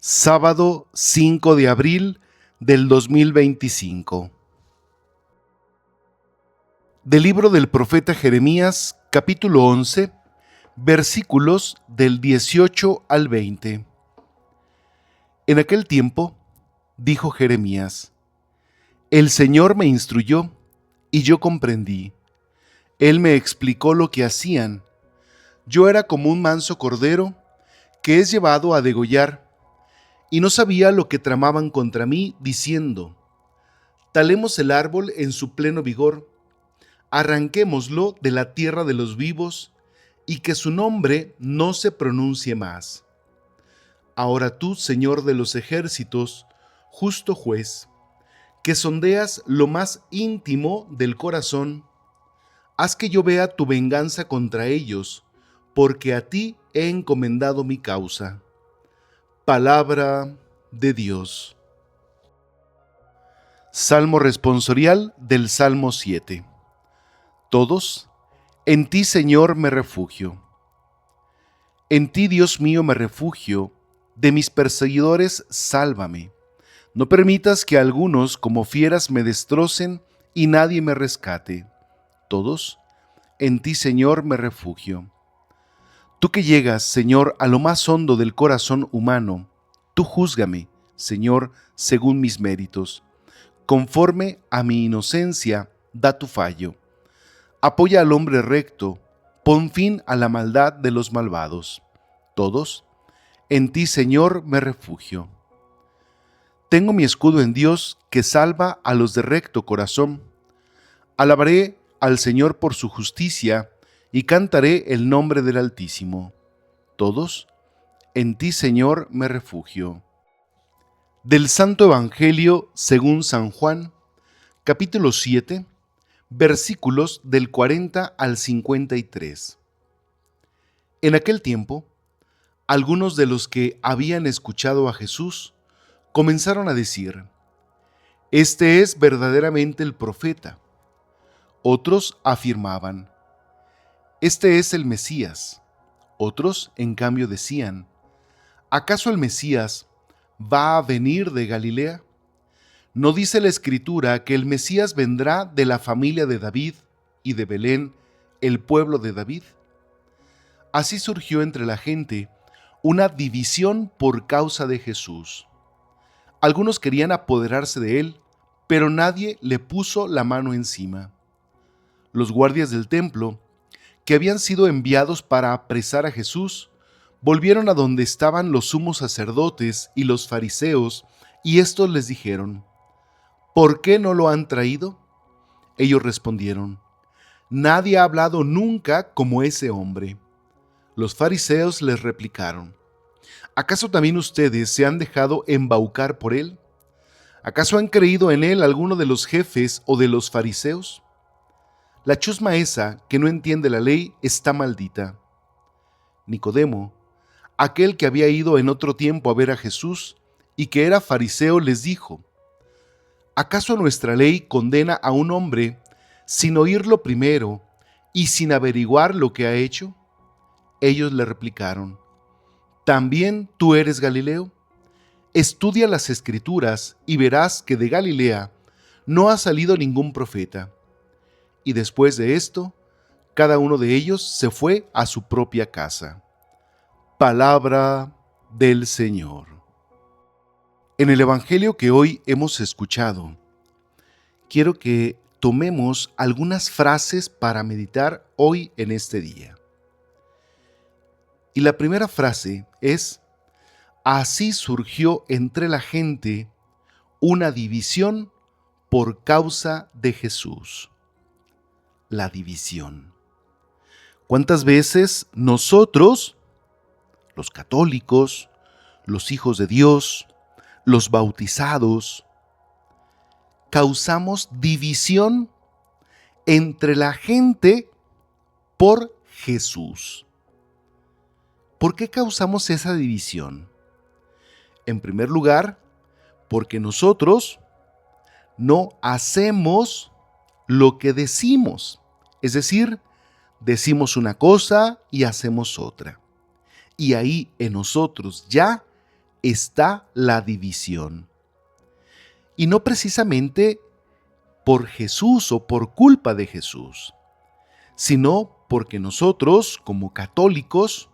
Sábado 5 de abril del 2025. Del libro del profeta Jeremías, capítulo 11, versículos del 18 al 20. En aquel tiempo, dijo Jeremías, el Señor me instruyó y yo comprendí. Él me explicó lo que hacían. Yo era como un manso cordero que es llevado a degollar, y no sabía lo que tramaban contra mí, diciendo, talemos el árbol en su pleno vigor, arranquémoslo de la tierra de los vivos, y que su nombre no se pronuncie más. Ahora tú, Señor de los ejércitos, justo juez, que sondeas lo más íntimo del corazón, haz que yo vea tu venganza contra ellos, porque a ti he encomendado mi causa. Palabra de Dios. Salmo responsorial del Salmo 7. Todos, en ti, Señor, me refugio. En ti, Dios mío, me refugio. De mis perseguidores, sálvame. No permitas que algunos como fieras me destrocen y nadie me rescate. Todos, en ti, Señor, me refugio. Tú que llegas, Señor, a lo más hondo del corazón humano, tú júzgame, Señor, según mis méritos. Conforme a mi inocencia, da tu fallo. Apoya al hombre recto, pon fin a la maldad de los malvados. Todos, en ti, Señor, me refugio. Tengo mi escudo en Dios, que salva a los de recto corazón. Alabaré al Señor por su justicia, y cantaré el nombre del Altísimo. Todos, en ti, Señor, me refugio. Del Santo Evangelio según San Juan, capítulo 7, versículos del 40 al 53. En aquel tiempo, algunos de los que habían escuchado a Jesús comenzaron a decir, «Este es verdaderamente el profeta». Otros afirmaban, «Este es el Mesías». Otros, en cambio, decían, «¿Acaso el Mesías va a venir de Galilea? ¿No dice la Escritura que el Mesías vendrá de la familia de David y de Belén, el pueblo de David?» Así surgió entre la gente una división por causa de Jesús. Algunos querían apoderarse de él, pero nadie le puso la mano encima. Los guardias del templo, que habían sido enviados para apresar a Jesús, volvieron a donde estaban los sumos sacerdotes y los fariseos, y estos les dijeron, ¿por qué no lo han traído? Ellos respondieron, nadie ha hablado nunca como ese hombre. Los fariseos les replicaron, ¿acaso también ustedes se han dejado embaucar por él? ¿Acaso han creído en él alguno de los jefes o de los fariseos? La chusma esa que no entiende la ley está maldita. Nicodemo, aquel que había ido en otro tiempo a ver a Jesús y que era fariseo, les dijo, ¿acaso nuestra ley condena a un hombre sin oírlo primero y sin averiguar lo que ha hecho? Ellos le replicaron, ¿también tú eres Galileo? Estudia las Escrituras y verás que de Galilea no ha salido ningún profeta. Y después de esto, cada uno de ellos se fue a su propia casa. Palabra del Señor. En el Evangelio que hoy hemos escuchado, quiero que tomemos algunas frases para meditar hoy en este día. Y la primera frase es, así surgió entre la gente una división por causa de Jesús. La división. ¿Cuántas veces nosotros, los católicos, los hijos de Dios, los bautizados, causamos división entre la gente por Jesús? ¿Por qué causamos esa división? En primer lugar, porque nosotros no hacemos lo que decimos. Es decir, decimos una cosa y hacemos otra. Y ahí en nosotros ya está la división. Y no precisamente por Jesús o por culpa de Jesús, sino porque nosotros, como católicos,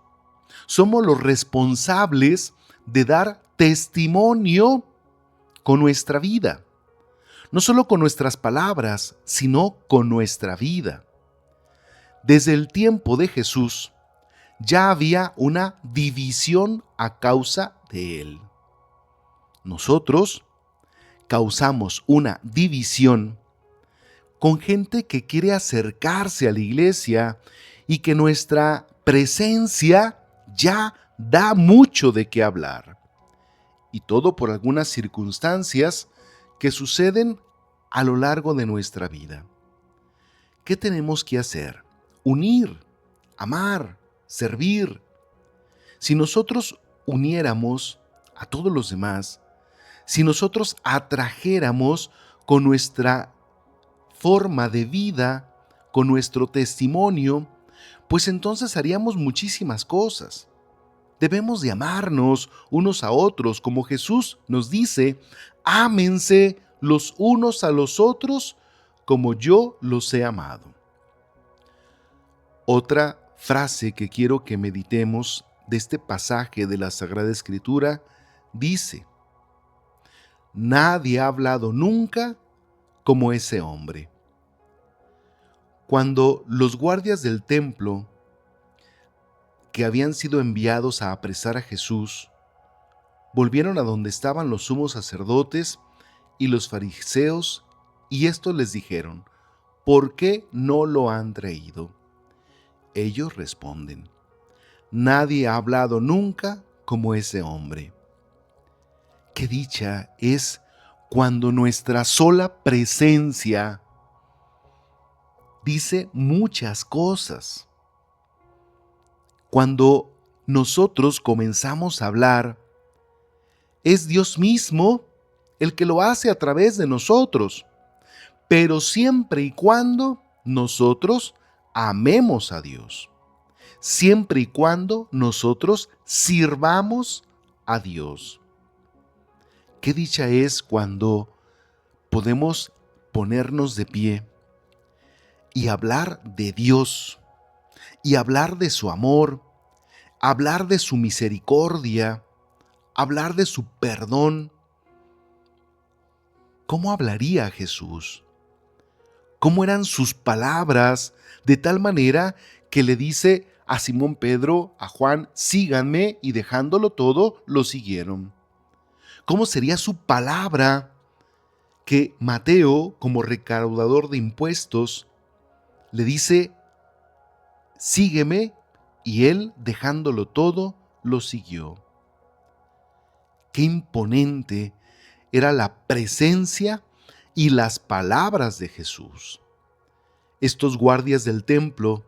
somos los responsables de dar testimonio con nuestra vida. No solo con nuestras palabras, sino con nuestra vida. Desde el tiempo de Jesús, ya había una división a causa de él. Nosotros causamos una división con gente que quiere acercarse a la iglesia y que nuestra presencia ya da mucho de qué hablar. Y todo por algunas circunstancias que suceden a lo largo de nuestra vida. ¿Qué tenemos que hacer? Unir, amar, servir. Si nosotros uniéramos a todos los demás, si nosotros atrajéramos con nuestra forma de vida, con nuestro testimonio, pues entonces haríamos muchísimas cosas. Debemos de amarnos unos a otros, como Jesús nos dice, ámense los unos a los otros como yo los he amado. Otra frase que quiero que meditemos de este pasaje de la Sagrada Escritura dice: nadie ha hablado nunca como ese hombre. Cuando los guardias del templo, que habían sido enviados a apresar a Jesús, volvieron a donde estaban los sumos sacerdotes y los fariseos, y estos les dijeron: ¿por qué no lo han traído? Ellos responden: nadie ha hablado nunca como ese hombre. Qué dicha es cuando nuestra sola presencia dice muchas cosas. Cuando nosotros comenzamos a hablar, es Dios mismo el que lo hace a través de nosotros, pero siempre y cuando nosotros amemos a Dios, siempre y cuando nosotros sirvamos a Dios. Qué dicha es cuando podemos ponernos de pie y hablar de Dios, y hablar de su amor, hablar de su misericordia, hablar de su perdón. ¿Cómo hablaría Jesús? ¿Cómo eran sus palabras? De tal manera que le dice a Simón Pedro, a Juan: síganme, y dejándolo todo, lo siguieron. ¿Cómo sería su palabra que Mateo, como recaudador de impuestos, le dice: sígueme, y él, dejándolo todo, lo siguió? Qué imponente era la presencia y las palabras de Jesús. Estos guardias del templo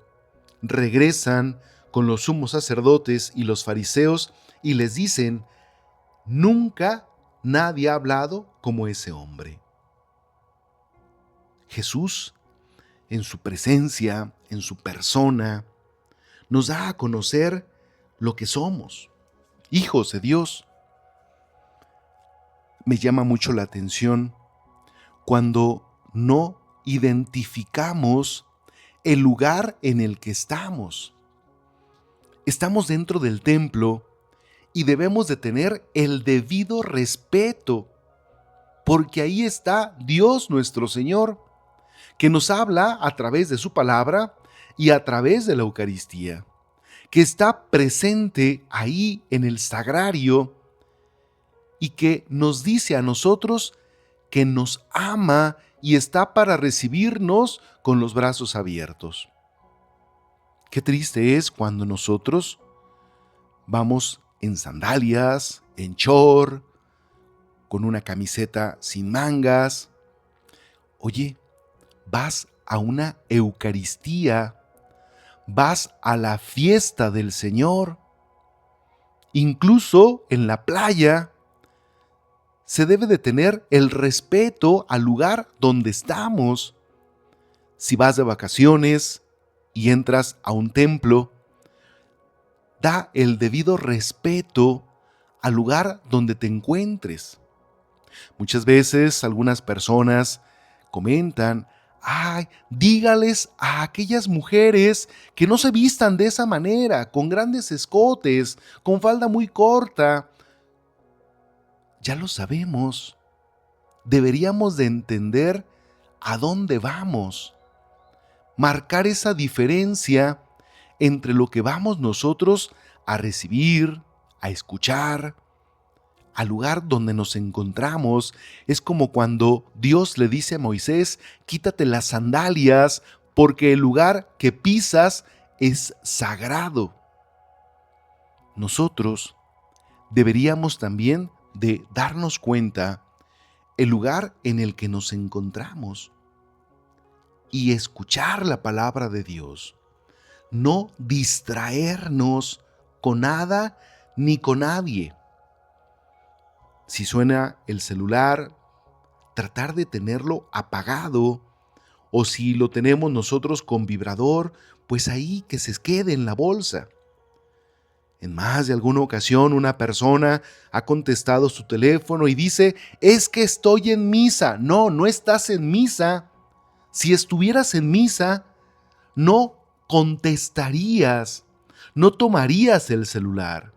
regresan con los sumos sacerdotes y los fariseos y les dicen: nunca nadie ha hablado como ese hombre. Jesús, en su presencia, en su persona, nos da a conocer lo que somos, hijos de Dios. Me llama mucho la atención cuando no identificamos el lugar en el que estamos. Estamos dentro del templo y debemos de tener el debido respeto, porque ahí está Dios nuestro Señor, que nos habla a través de su palabra y a través de la Eucaristía, que está presente ahí en el sagrario y que nos dice a nosotros que nos ama y está para recibirnos con los brazos abiertos. Qué triste es cuando nosotros vamos en sandalias, en short, con una camiseta sin mangas. Oye, vas a una Eucaristía, vas a la fiesta del Señor. Incluso en la playa se debe de tener el respeto al lugar donde estamos. Si vas de vacaciones y entras a un templo, da el debido respeto al lugar donde te encuentres. Muchas veces algunas personas comentan: ay, dígales a aquellas mujeres que no se vistan de esa manera, con grandes escotes, con falda muy corta. Ya lo sabemos. Deberíamos de entender a dónde vamos, marcar esa diferencia entre lo que vamos nosotros a recibir, a escuchar, al lugar donde nos encontramos. Es como cuando Dios le dice a Moisés: quítate las sandalias porque el lugar que pisas es sagrado. Nosotros deberíamos también de darnos cuenta el lugar en el que nos encontramos y escuchar la palabra de Dios. No distraernos con nada ni con nadie. Si suena el celular, tratar de tenerlo apagado, o si lo tenemos nosotros con vibrador, pues ahí que se quede en la bolsa. En más de alguna ocasión una persona ha contestado su teléfono y dice: es que estoy en misa. No, no estás en misa. Si estuvieras en misa, no contestarías, no tomarías el celular.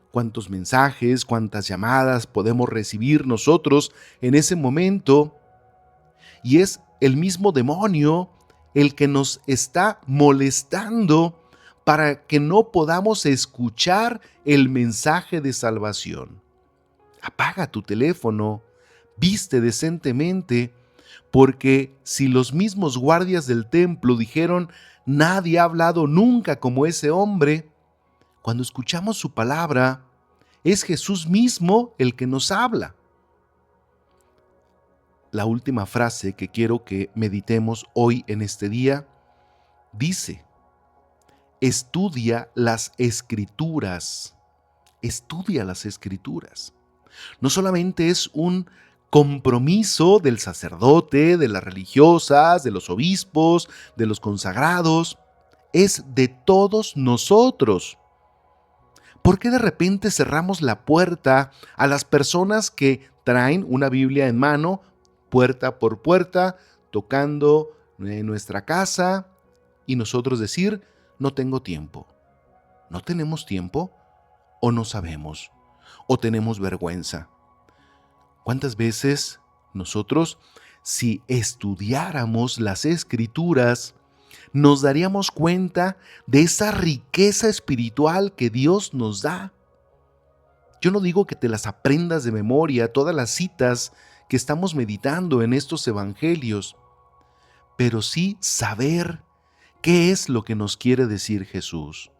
¿Cuántos mensajes, cuántas llamadas podemos recibir nosotros en ese momento? Y es el mismo demonio el que nos está molestando para que no podamos escuchar el mensaje de salvación. Apaga tu teléfono, viste decentemente, porque si los mismos guardias del templo dijeron: nadie ha hablado nunca como ese hombre, cuando escuchamos su palabra, es Jesús mismo el que nos habla. La última frase que quiero que meditemos hoy en este día dice: estudia las Escrituras. Estudia las Escrituras. No solamente es un compromiso del sacerdote, de las religiosas, de los obispos, de los consagrados, es de todos nosotros. ¿Por qué de repente cerramos la puerta a las personas que traen una Biblia en mano, puerta por puerta, tocando nuestra casa, y nosotros decir: no tengo tiempo? ¿No tenemos tiempo? ¿O no sabemos? ¿O tenemos vergüenza? ¿Cuántas veces nosotros, si estudiáramos las Escrituras, nos daríamos cuenta de esa riqueza espiritual que Dios nos da? Yo no digo que te las aprendas de memoria, todas las citas que estamos meditando en estos evangelios, pero sí saber qué es lo que nos quiere decir Jesús.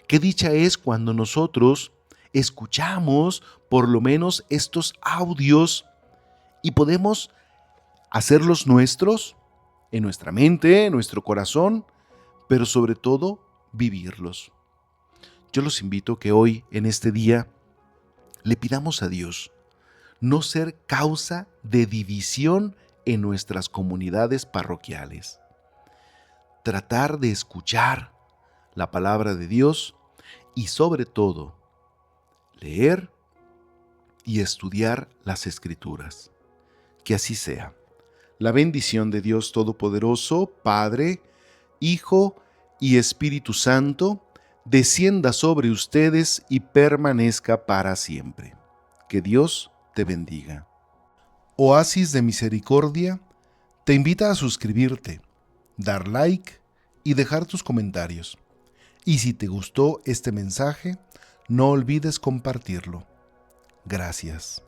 Qué dicha es cuando nosotros escuchamos por lo menos estos audios y podemos hacerlos nuestros, en nuestra mente, en nuestro corazón, pero sobre todo vivirlos. Yo los invito que hoy, en este día, le pidamos a Dios no ser causa de división en nuestras comunidades parroquiales. Tratar de escuchar la palabra de Dios y sobre todo leer y estudiar las Escrituras. Que así sea. La bendición de Dios Todopoderoso, Padre, Hijo y Espíritu Santo, descienda sobre ustedes y permanezca para siempre. Que Dios te bendiga. Oasis de Misericordia te invita a suscribirte, dar like y dejar tus comentarios. Y si te gustó este mensaje, no olvides compartirlo. Gracias.